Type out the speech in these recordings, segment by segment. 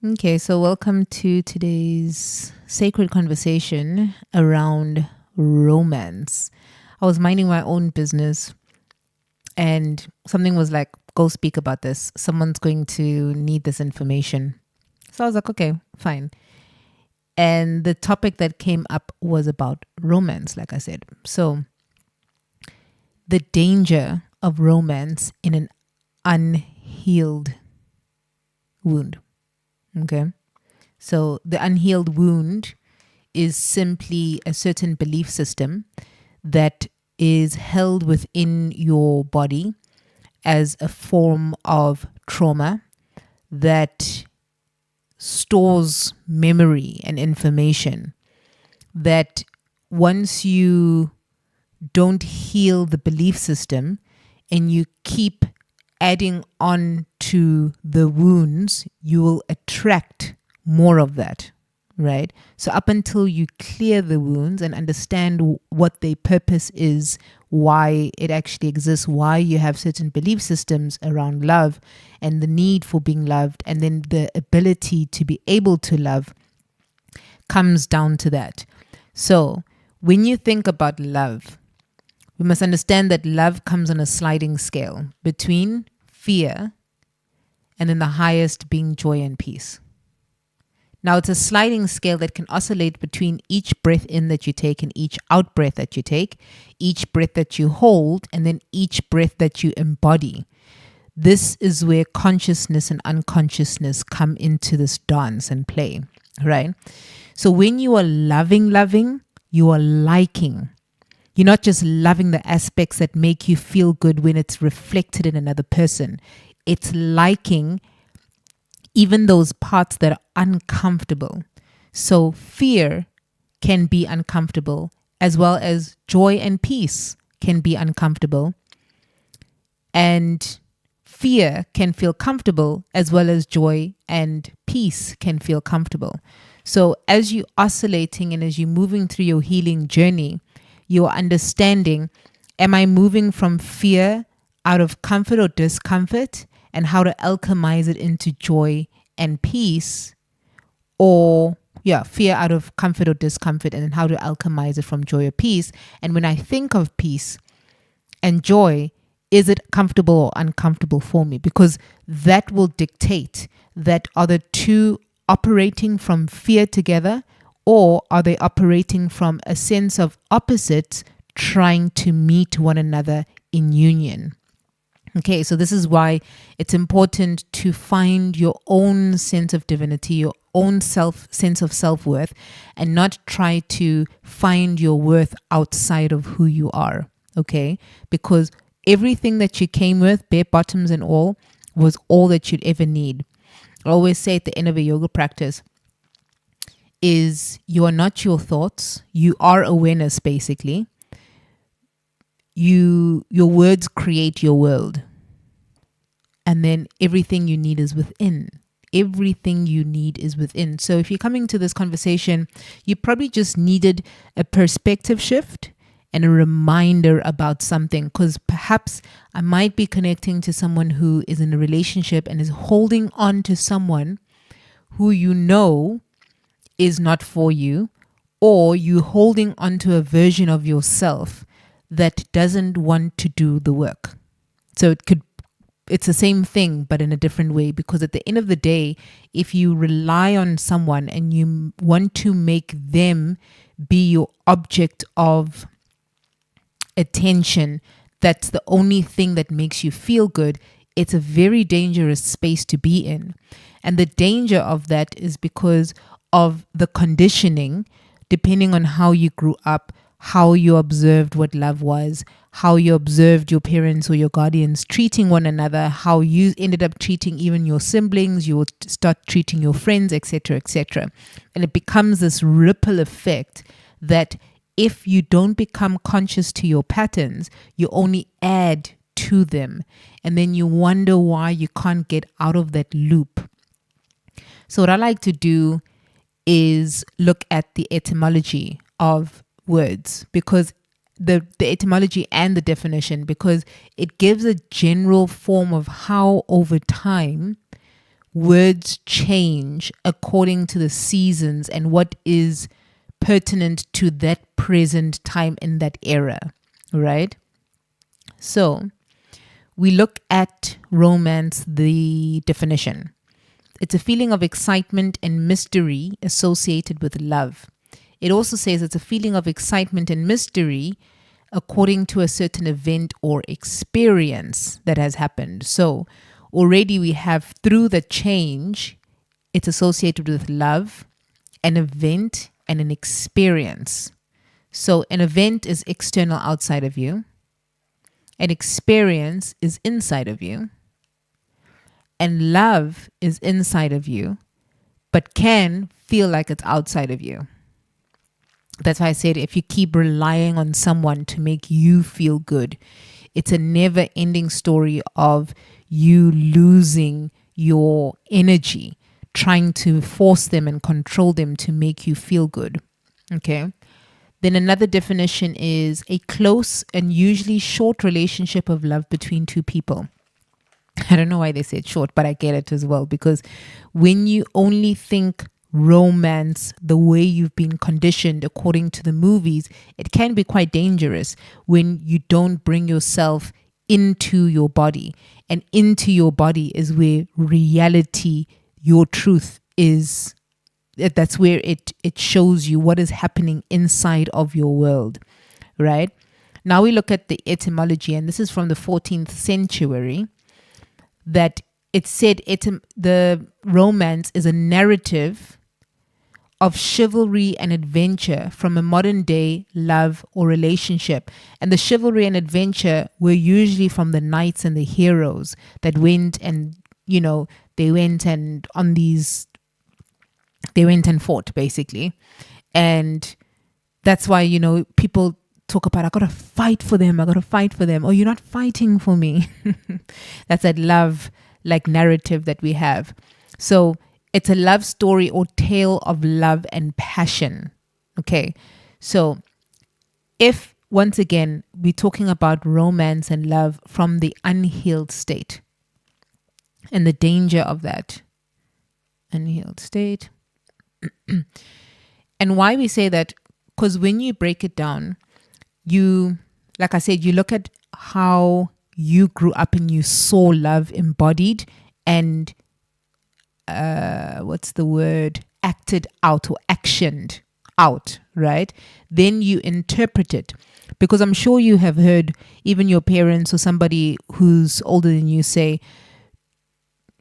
Okay, so welcome to today's sacred conversation around romance. I was minding my own business and something was like, go speak about this. Someone's going to need this information. So I was like, okay, fine. And the topic that came up was about romance, like I said. So the danger of romance in an unhealed wound. Okay. So the unhealed wound is simply a certain belief system that is held within your body as a form of trauma that stores memory and information that once you don't heal the belief system and you keep adding on to the wounds, you will attract more of that, right? So up until you clear the wounds and understand what their purpose is, why it actually exists, why you have certain belief systems around love and the need for being loved, and then the ability to be able to love comes down to that. So when you think about love, we must understand that love comes on a sliding scale between fear and then the highest being joy and peace. Now, it's a sliding scale that can oscillate between each breath in that you take and each out breath that you take, each breath that you hold, and then each breath that you embody. This is where consciousness and unconsciousness come into this dance and play, right? So when you are loving, you are liking. You're not just loving the aspects that make you feel good when it's reflected in another person. It's liking even those parts that are uncomfortable. So fear can be uncomfortable, as well as joy and peace can be uncomfortable. And fear can feel comfortable, as well as joy and peace can feel comfortable. So as you're oscillating and as you're moving through your healing journey, you're understanding, am I moving from fear out of comfort or discomfort, and how to alchemize it into joy and peace? Or fear out of comfort or discomfort, and then how to alchemize it from joy or peace. And when I think of peace and joy, is it comfortable or uncomfortable for me? Because that will dictate that, are the two operating from fear together, or are they operating from a sense of opposites trying to meet one another in union? Okay, so this is why it's important to find your own sense of divinity, your own sense of self-worth, and not try to find your worth outside of who you are. Okay, because everything that you came with, bare bottoms and all, was all that you'd ever need. I always say at the end of a yoga practice is, you are not your thoughts, you are awareness. Basically, your words create your world, and then everything you need is within. Everything you need is within. So if you're coming to this conversation, you probably just needed a perspective shift and a reminder about something, because perhaps I might be connecting to someone who is in a relationship and is holding on to someone who you know is not for you, or you holding on to a version of yourself that doesn't want to do the work. So it's the same thing, but in a different way, because at the end of the day, if you rely on someone and you want to make them be your object of attention, that's the only thing that makes you feel good, it's a very dangerous space to be in. And the danger of that is because of the conditioning, depending on how you grew up, how you observed what love was, how you observed your parents or your guardians treating one another, how you ended up treating even your siblings, you would start treating your friends, etc., etc. And it becomes this ripple effect that if you don't become conscious to your patterns, you only add to them. And then you wonder why you can't get out of that loop. So what I like to do is look at the etymology of words, because the etymology and the definition, because it gives a general form of how over time words change according to the seasons and what is pertinent to that present time in that era, right? So we look at romance, the definition. It's a feeling of excitement and mystery associated with love. It also says it's a feeling of excitement and mystery according to a certain event or experience that has happened. So already we have, through the change, it's associated with love, an event, and an experience. So an event is external, outside of you. An experience is inside of you. And love is inside of you, but can feel like it's outside of you. That's why I said, if you keep relying on someone to make you feel good, it's a never ending story of you losing your energy, trying to force them and control them to make you feel good. Okay. Then another definition is a close and usually short relationship of love between two people. I don't know why they said short, but I get it as well, because when you only think romance the way you've been conditioned according to the movies, it can be quite dangerous when you don't bring yourself into your body. And into your body is where reality, your truth is. That's where it shows you what is happening inside of your world, right? Now we look at the etymology, and this is from the 14th century, that it said the romance is a narrative of chivalry and adventure from a modern day love or relationship. And the chivalry and adventure were usually from the knights and the heroes that went and, they went and fought, basically. And that's why, people talk about, I got to fight for them. Oh, you're not fighting for me. That's that love, like, narrative that we have. So it's a love story or tale of love and passion. Okay. So if, once again, we're talking about romance and love from the unhealed state and the danger of that unhealed state. And why we say that, because when you break it down, you, like I said, you look at how you grew up and you saw love embodied and acted out or actioned out, right? Then you interpret it, because I'm sure you have heard even your parents or somebody who's older than you say,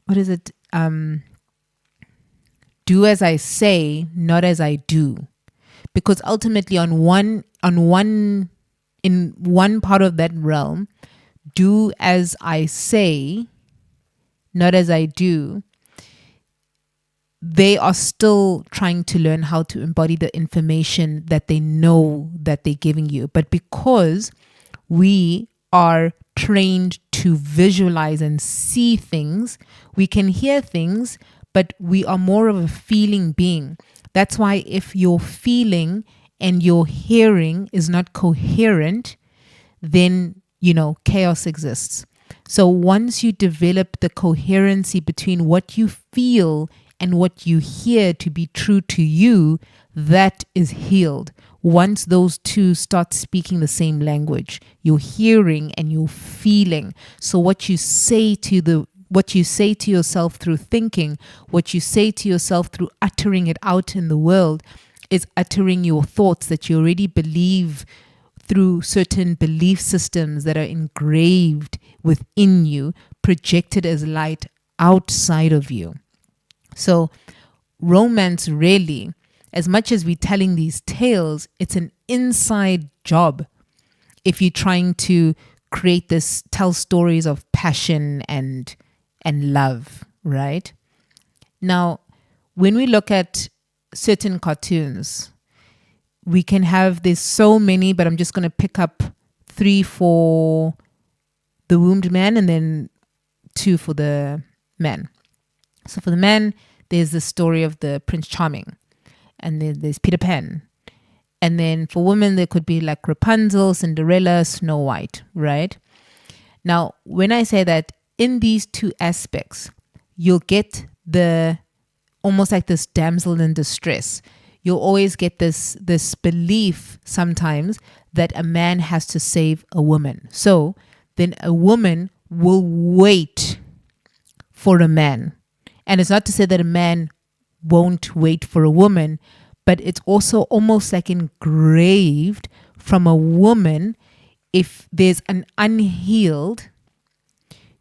what is it? Do as I say, not as I do. Because ultimately in one part of that realm, do as I say, not as I do, they are still trying to learn how to embody the information that they know that they're giving you. But because we are trained to visualize and see things, we can hear things, but we are more of a feeling being. That's why if your feeling and your hearing is not coherent, then, chaos exists. So once you develop the coherency between what you feel and what you hear to be true to you, that is healed. Once those two start speaking the same language, your hearing and your feeling. So what you say to yourself through thinking, what you say to yourself through uttering it out in the world, is uttering your thoughts that you already believe through certain belief systems that are engraved within you, projected as light outside of you. So romance, really, as much as we're telling these tales, it's an inside job if you're trying to tell stories of passion and love, right? Now, when we look at certain cartoons, we can have, there's so many, but I'm just going to pick up 3 for the wombed man and then 2 for the man. So for the man, there's the story of the Prince Charming, and then there's Peter Pan. And then for women, there could be like Rapunzel, Cinderella, Snow White, right? Now, when I say that, in these 2 aspects, you'll get the almost like this damsel in distress. You'll always get this belief sometimes that a man has to save a woman. So then a woman will wait for a man. And it's not to say that a man won't wait for a woman, but it's also almost like engraved from a woman. If there's an unhealed,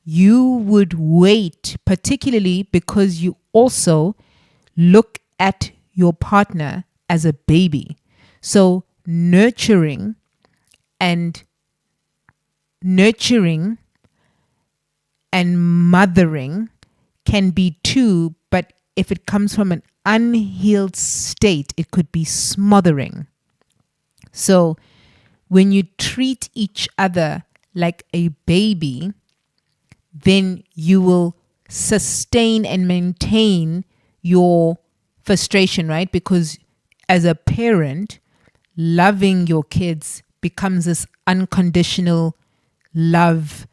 you would wait, particularly because you also look at your partner as a baby. So nurturing and mothering can be two, but if it comes from an unhealed state, it could be smothering. So when you treat each other like a baby, then you will sustain and maintain your frustration, right? Because as a parent, loving your kids becomes this unconditional love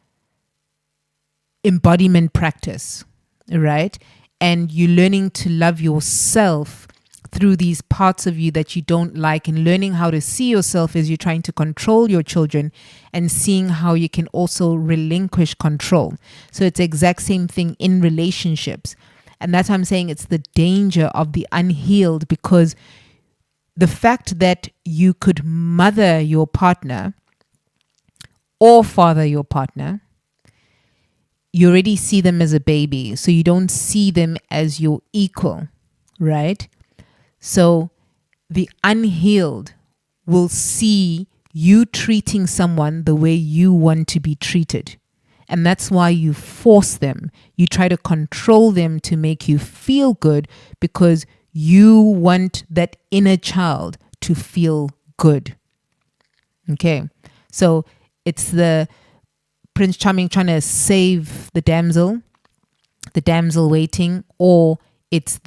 embodiment practice, right? And you're learning to love yourself through these parts of you that you don't like, and learning how to see yourself as you're trying to control your children, and seeing how you can also relinquish control. So it's the exact same thing in relationships. And that's why I'm saying it's the danger of the unhealed, because the fact that you could mother your partner or father your partner, you already see them as a baby. So you don't see them as your equal, right? So the unhealed will see you treating someone the way you want to be treated. And that's why you force them. You try to control them to make you feel good, because you want that inner child to feel good. Okay. So it's the Prince Charming trying to save the damsel waiting, or it's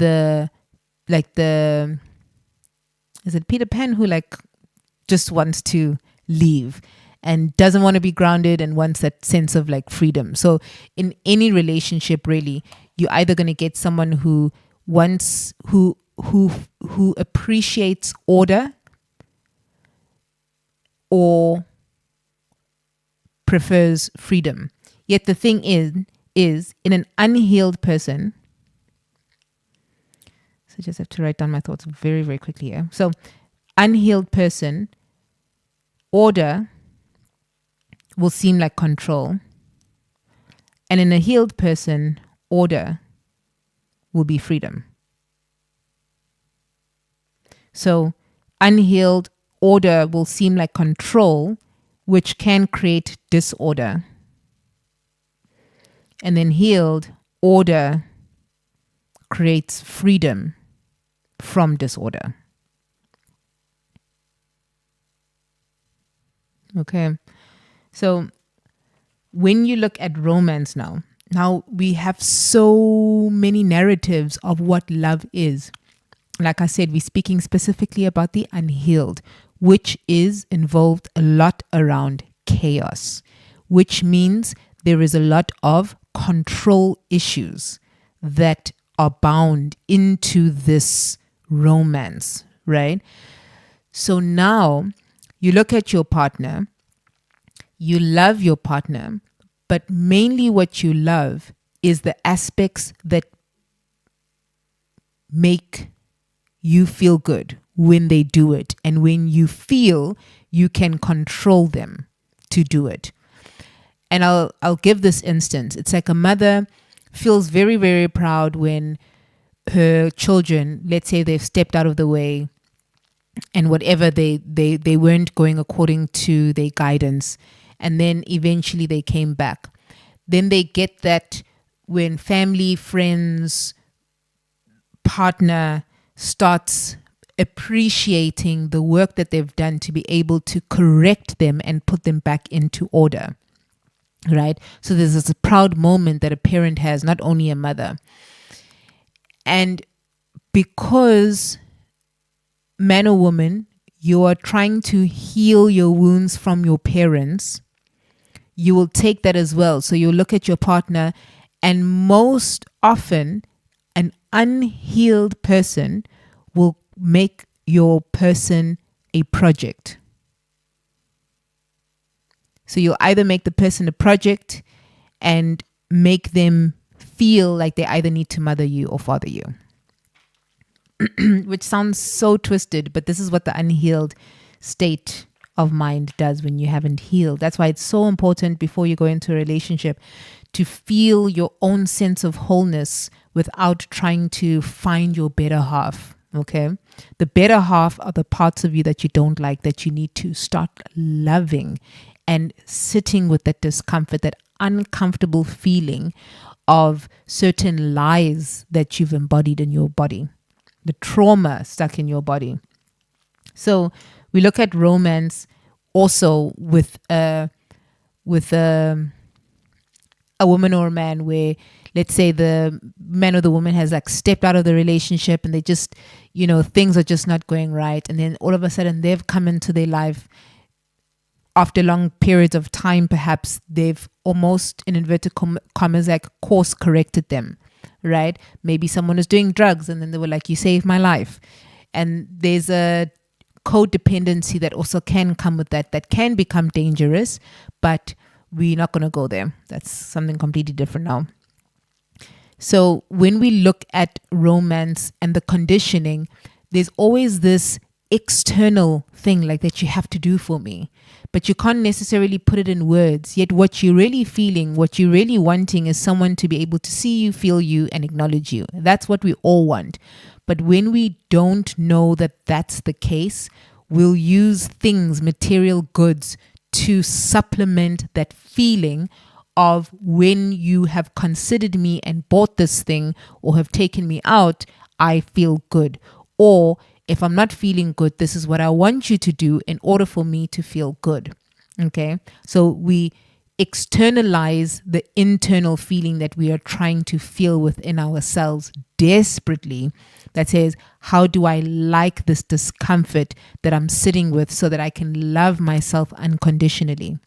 is it Peter Pan who just wants to leave and doesn't want to be grounded and wants that sense of freedom. So in any relationship, really, you're either going to get someone who wants, who appreciates order, or prefers freedom. Yet the thing is in an unhealed person, so I just have to write down my thoughts very, very quickly here. So unhealed person, order will seem like control. And in a healed person, order will be freedom. So unhealed, order will seem like control, which can create disorder. And then healed, order creates freedom from disorder. Okay. So when you look at romance now we have so many narratives of what love is. Like I said, we're speaking specifically about the unhealed, which is involved a lot around chaos, which means there is a lot of control issues that are bound into this romance, right? So now you look at your partner, you love your partner, but mainly what you love is the aspects that make you feel good when they do it, and when you feel you can control them to do it. And I'll give this instance. It's like a mother feels very, very proud when her children, let's say they've stepped out of the way and whatever, they weren't going according to their guidance, and then eventually they came back. Then they get that when family, friends, partner starts appreciating the work that they've done to be able to correct them and put them back into order, right? So there's this proud moment that a parent has, not only a mother. And because, man or woman, you are trying to heal your wounds from your parents, you will take that as well. So you'll look at your partner, and most often An unhealed person will make your person a project. So you'll either make the person a project and make them feel like they either need to mother you or father you. Which sounds so twisted, but this is what the unhealed state of mind does when you haven't healed. That's why it's so important before you go into a relationship to feel your own sense of wholeness without trying to find your better half. Okay. The better half are the parts of you that you don't like, that you need to start loving and sitting with that discomfort, that uncomfortable feeling of certain lies that you've embodied in your body, the trauma stuck in your body. So we look at romance also with a woman or a man where, let's say, the man or the woman has like stepped out of the relationship and they just, things are just not going right. And then all of a sudden they've come into their life after long periods of time. Perhaps they've almost, in inverted commas, like course corrected them, right? Maybe someone is doing drugs and then they were like, you saved my life. And there's a codependency that also can come with that can become dangerous, but we're not going to go there. That's something completely different now. So when we look at romance and the conditioning, there's always this external thing like that you have to do for me, but you can't necessarily put it in words. Yet what you're really feeling, what you're really wanting is someone to be able to see you, feel you, and acknowledge you. That's what we all want. But when we don't know that that's the case, we'll use things, material goods, to supplement that feeling of when you have considered me and bought this thing or have taken me out, I feel good. Or if I'm not feeling good, this is what I want you to do in order for me to feel good. Okay. So we externalize the internal feeling that we are trying to feel within ourselves desperately, that says, how do I like this discomfort that I'm sitting with so that I can love myself unconditionally?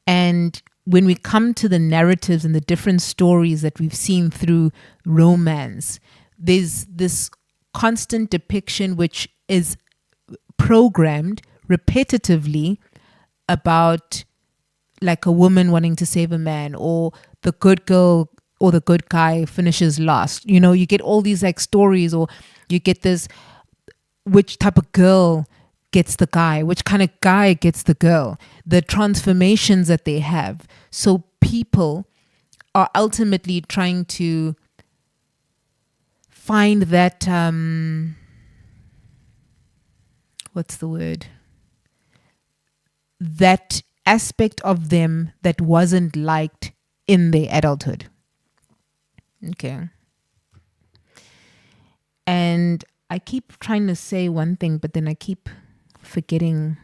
And when we come to the narratives and the different stories that we've seen through romance, there's this constant depiction which is programmed repetitively about like a woman wanting to save a man, or the good girl or the good guy finishes last. You get all these like stories, or you get this, which type of girl gets the guy, which kind of guy gets the girl, the transformations that they have. So people are ultimately trying to find that, what's the word? That aspect of them that wasn't liked in their adulthood. Okay. And I keep trying to say one thing, but then I keep forgetting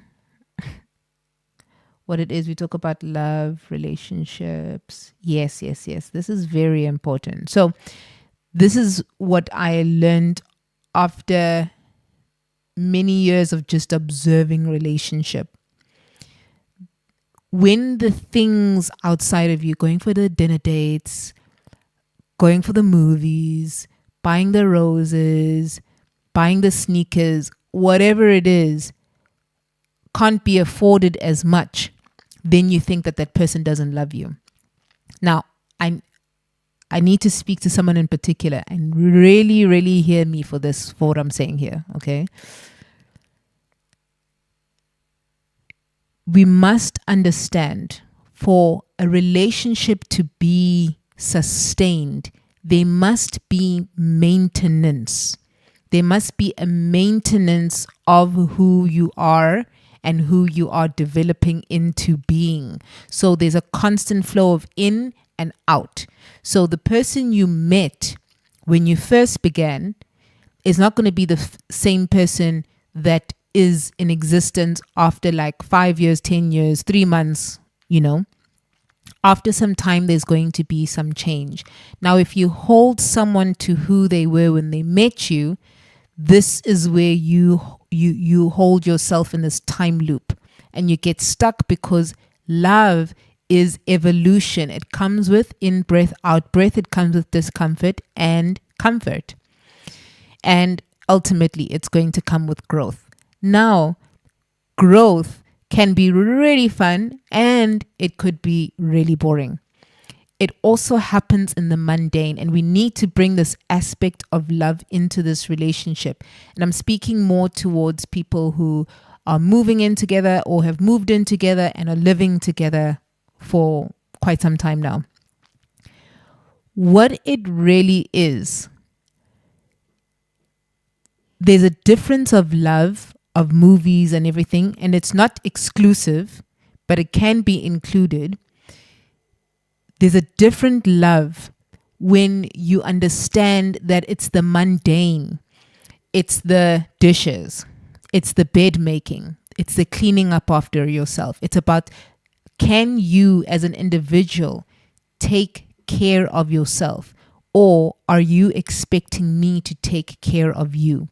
what it is. We talk about love, relationships. Yes. This is very important. So this is what I learned after many years of just observing relationship. When the things outside of you, going for the dinner dates, going for the movies, buying the roses, buying the sneakers, whatever it is, can't be afforded as much, then you think that that person doesn't love you. Now, I need to speak to someone in particular and really, really hear me for what I'm saying here, okay? We must understand, for a relationship to be sustained, there must be maintenance. There must be a maintenance of who you are and who you are developing into being. So there's a constant flow of in and out. So the person you met when you first began is not going to be the same person that is in existence after like 5 years, 10 years, 3 months, After some time, there's going to be some change. Now, if you hold someone to who they were when they met you, this is where you hold yourself in this time loop and you get stuck, because love is evolution. It comes with in breath, out breath. It comes with discomfort and comfort. And ultimately, it's going to come with growth. Now, growth can be really fun and it could be really boring. It also happens in the mundane, and we need to bring this aspect of love into this relationship. And I'm speaking more towards people who are moving in together or have moved in together and are living together for quite some time now. What it really is, there's a difference of love, of movies and everything, and it's not exclusive, but it can be included. There's a different love when you understand that it's the mundane, it's the dishes, it's the bed making, it's the cleaning up after yourself. It's about, can you as an individual take care of yourself, or are you expecting me to take care of you?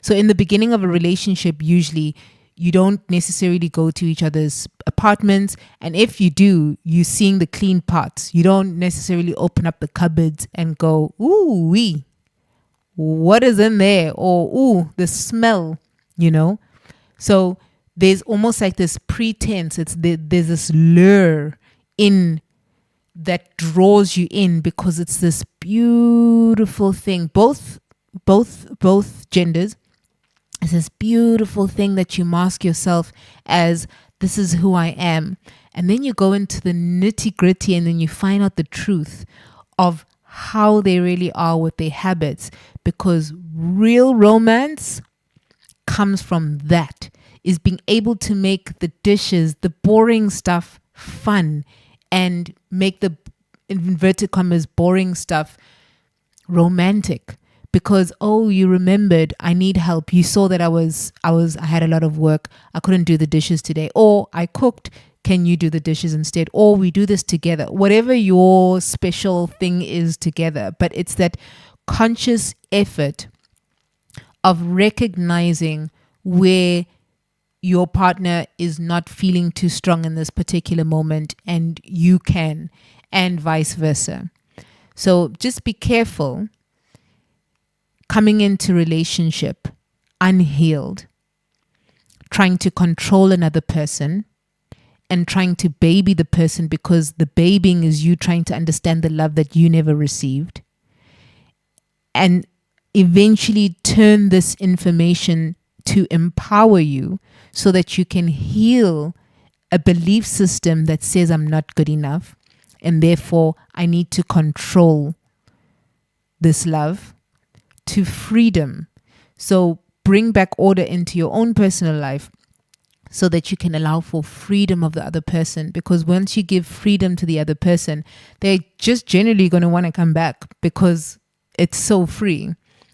So in the beginning of a relationship, usually you don't necessarily go to each other's apartments. And if you do, you're seeing the clean parts. You don't necessarily open up the cupboards and go, ooh, wee, what is in there? Or, ooh, the smell, So there's almost like this pretense. There's this lure in that draws you in because it's this beautiful thing. Both genders. It's this beautiful thing that you mask yourself as, this is who I am. And then you go into the nitty gritty and then you find out the truth of how they really are with their habits. Because real romance comes from that, is being able to make the dishes, the boring stuff, fun, and make the inverted commas boring stuff romantic. Because, oh, you remembered, I need help. You saw that I had a lot of work. I couldn't do the dishes today. Or I cooked. Can you do the dishes instead? Or we do this together. Whatever your special thing is together. But it's that conscious effort of recognizing where your partner is not feeling too strong in this particular moment and you can, and vice versa. So just be careful coming into relationship unhealed, trying to control another person and trying to baby the person, because the babying is you trying to understand the love that you never received, and eventually turn this information to empower you so that you can heal a belief system that says I'm not good enough and therefore I need to control this love, to freedom. So bring back order into your own personal life so that you can allow for freedom of the other person. Because once you give freedom to the other person, they're just generally going to want to come back because it's so free,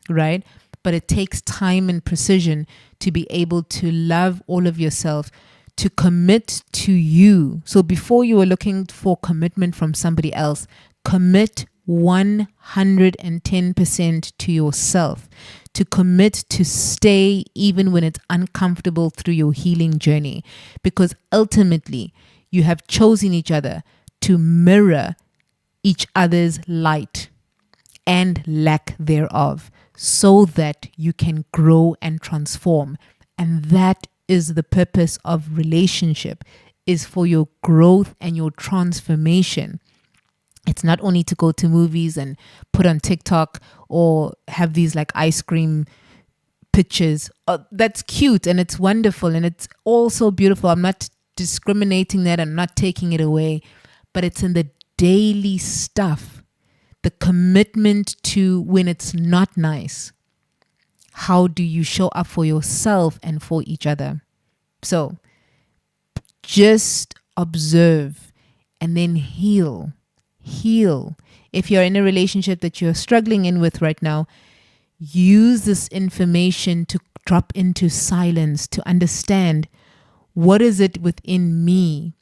right? But it takes time and precision to be able to love all of yourself, to commit to you. So before you are looking for commitment from somebody else, commit 110% to yourself, to commit to stay even when it's uncomfortable through your healing journey, because ultimately you have chosen each other to mirror each other's light and lack thereof so that you can grow and transform. And that is the purpose of relationship, is for your growth and your transformation. It's not only to go to movies and put on TikTok or have these like ice cream pictures. That's cute and it's wonderful and it's also beautiful. I'm not discriminating that. I'm not taking it away. But it's in the daily stuff, the commitment to when it's not nice. How do you show up for yourself and for each other? So just observe and then heal. If you're in a relationship that you're struggling in with right now, use this information to drop into silence, to understand what is it within me.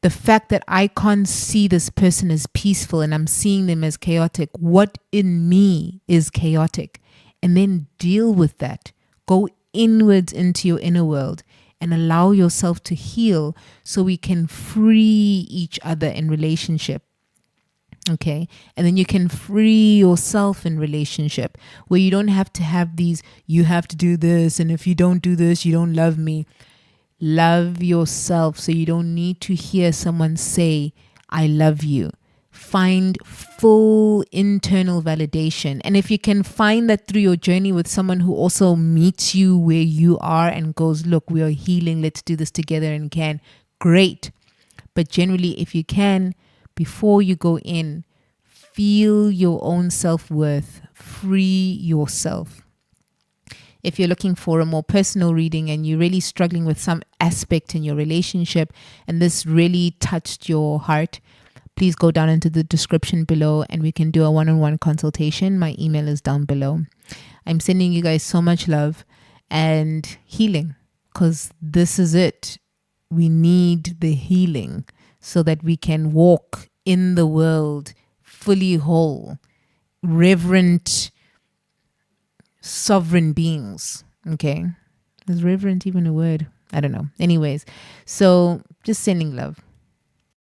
The fact that I can't see this person as peaceful and I'm seeing them as chaotic. What in me is chaotic? And then deal with that. Go inwards into your inner world and allow yourself to heal so we can free each other in relationship. Okay. And then you can free yourself in relationship where you don't have to have these, you have to do this. And if you don't do this, you don't love me. Love yourself so you don't need to hear someone say, I love you. Find full internal validation. And if you can find that through your journey with someone who also meets you where you are and goes, look, we are healing, let's do this together and can, great. But generally, if you can, before you go in, feel your own self-worth, free yourself. If you're looking for a more personal reading and you're really struggling with some aspect in your relationship and this really touched your heart, please go down into the description below and we can do a one-on-one consultation. My email is down below. I'm sending you guys so much love and healing because this is it. We need the healing so that we can walk in the world fully whole, reverent, sovereign beings. Okay. Is reverent even a word? I don't know. Anyways, so just sending love.